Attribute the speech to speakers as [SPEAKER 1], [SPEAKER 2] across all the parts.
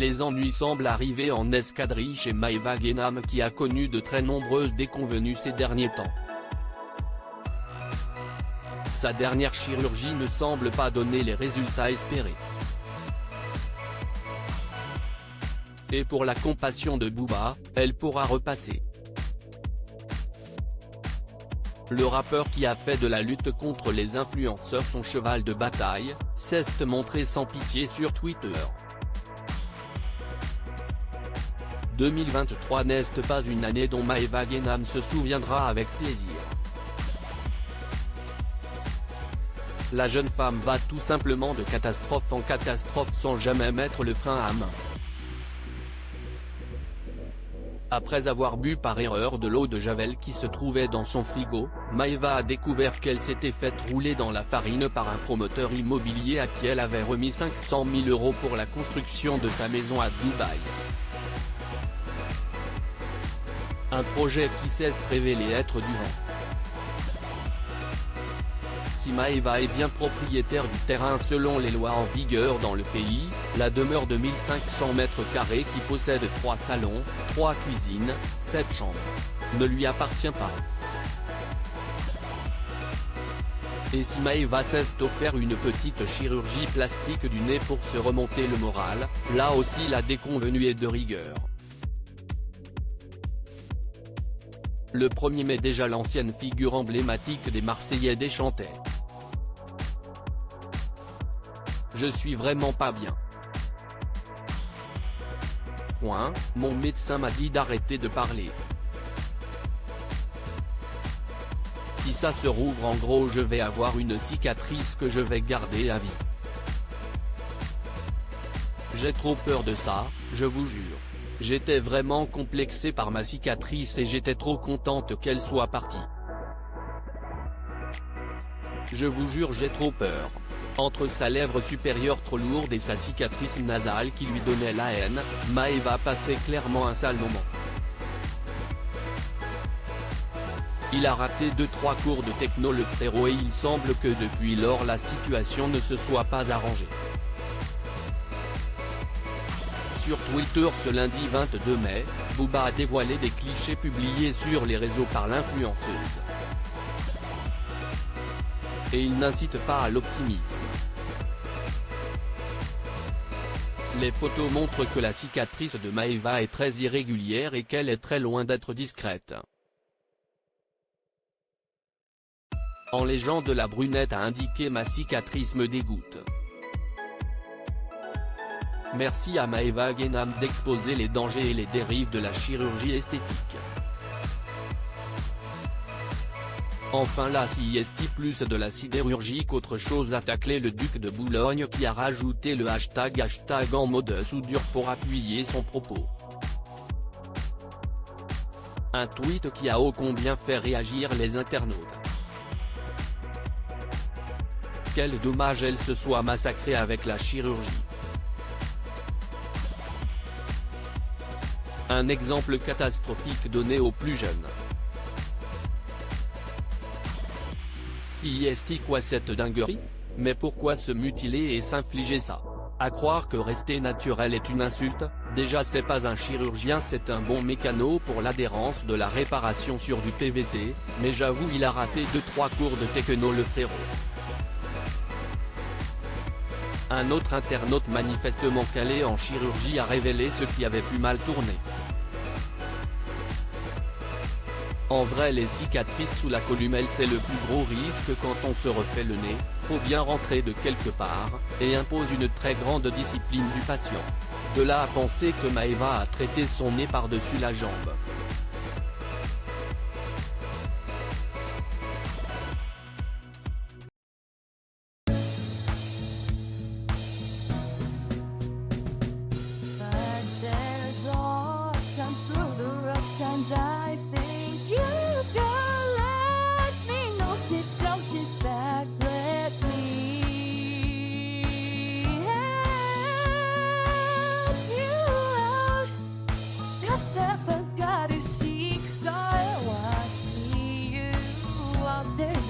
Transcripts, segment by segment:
[SPEAKER 1] les ennuis semblent arriver en escadrille chez Maeva Guénam qui a connu de très nombreuses déconvenues ces derniers temps. Sa dernière chirurgie ne semble pas donner les résultats espérés. Et pour la compassion de Booba, elle pourra repasser. Le rappeur qui a fait de la lutte contre les influenceurs son cheval de bataille, s'est montré sans pitié sur Twitter. 2023 n'est pas une année dont Maeva Guénam se souviendra avec plaisir. La jeune femme va tout simplement de catastrophe en catastrophe sans jamais mettre le frein à main. Après avoir bu par erreur de l'eau de Javel qui se trouvait dans son frigo, Maeva a découvert qu'elle s'était faite rouler dans la farine par un promoteur immobilier à qui elle avait remis 500 000 € pour la construction de sa maison à Dubaï. Un projet qui s'est révélé être du vent. Si Maeva est bien propriétaire du terrain selon les lois en vigueur dans le pays, la demeure de 1500 m² qui possède 3 salons, 3 cuisines, 7 chambres, ne lui appartient pas. Et si Maeva s'est offert une petite chirurgie plastique du nez pour se remonter le moral, là aussi la déconvenue est de rigueur. Le 1er mai déjà l'ancienne figure emblématique des Marseillais déchantait. Je suis vraiment pas bien. Mon médecin m'a dit d'arrêter de parler. Si ça se rouvre en gros je vais avoir une cicatrice que je vais garder à vie. J'ai trop peur de ça, je vous jure. J'étais vraiment complexé par ma cicatrice et j'étais trop contente qu'elle soit partie. Je vous jure j'ai trop peur. Entre sa lèvre supérieure trop lourde et sa cicatrice nasale qui lui donnait la haine, Maeva passait clairement un sale moment. Il a raté 2-3 cours de techno le frérot et il semble que depuis lors la situation ne se soit pas arrangée. Sur Twitter ce lundi 22 mai, Booba a dévoilé des clichés publiés sur les réseaux par l'influenceuse. Et il n'incite pas à l'optimisme. Les photos montrent que la cicatrice de Maeva est très irrégulière et qu'elle est très loin d'être discrète. En légende la brunette a indiqué « Ma cicatrice me dégoûte ». Merci à Maeva Guénam d'exposer les dangers et les dérives de la chirurgie esthétique. Enfin là si est plus de la sidérurgie qu'autre chose a taclé le duc de Boulogne qui a rajouté le hashtag en mode soudure pour appuyer son propos. Un tweet qui a ô combien fait réagir les internautes. Quel dommage elle se soit massacrée avec la chirurgie. Un exemple catastrophique donné aux plus jeunes. Si est quoi cette dinguerie? Mais pourquoi se mutiler et s'infliger ça? À croire que rester naturel est une insulte, déjà c'est pas un chirurgien c'est un bon mécano pour l'adhérence de la réparation sur du PVC, mais j'avoue il a raté 2-3 cours de techno le frérot. Un autre internaute manifestement calé en chirurgie a révélé ce qui avait pu mal tourner. En vrai les cicatrices sous la columelle c'est le plus gros risque quand on se refait le nez, faut bien rentrer de quelque part, et impose une très grande discipline du patient. De là à penser que Maeva a traité son nez par-dessus la jambe.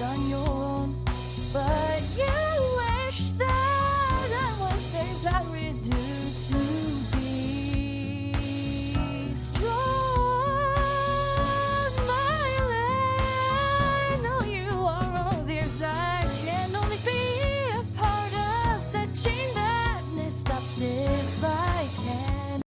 [SPEAKER 2] On your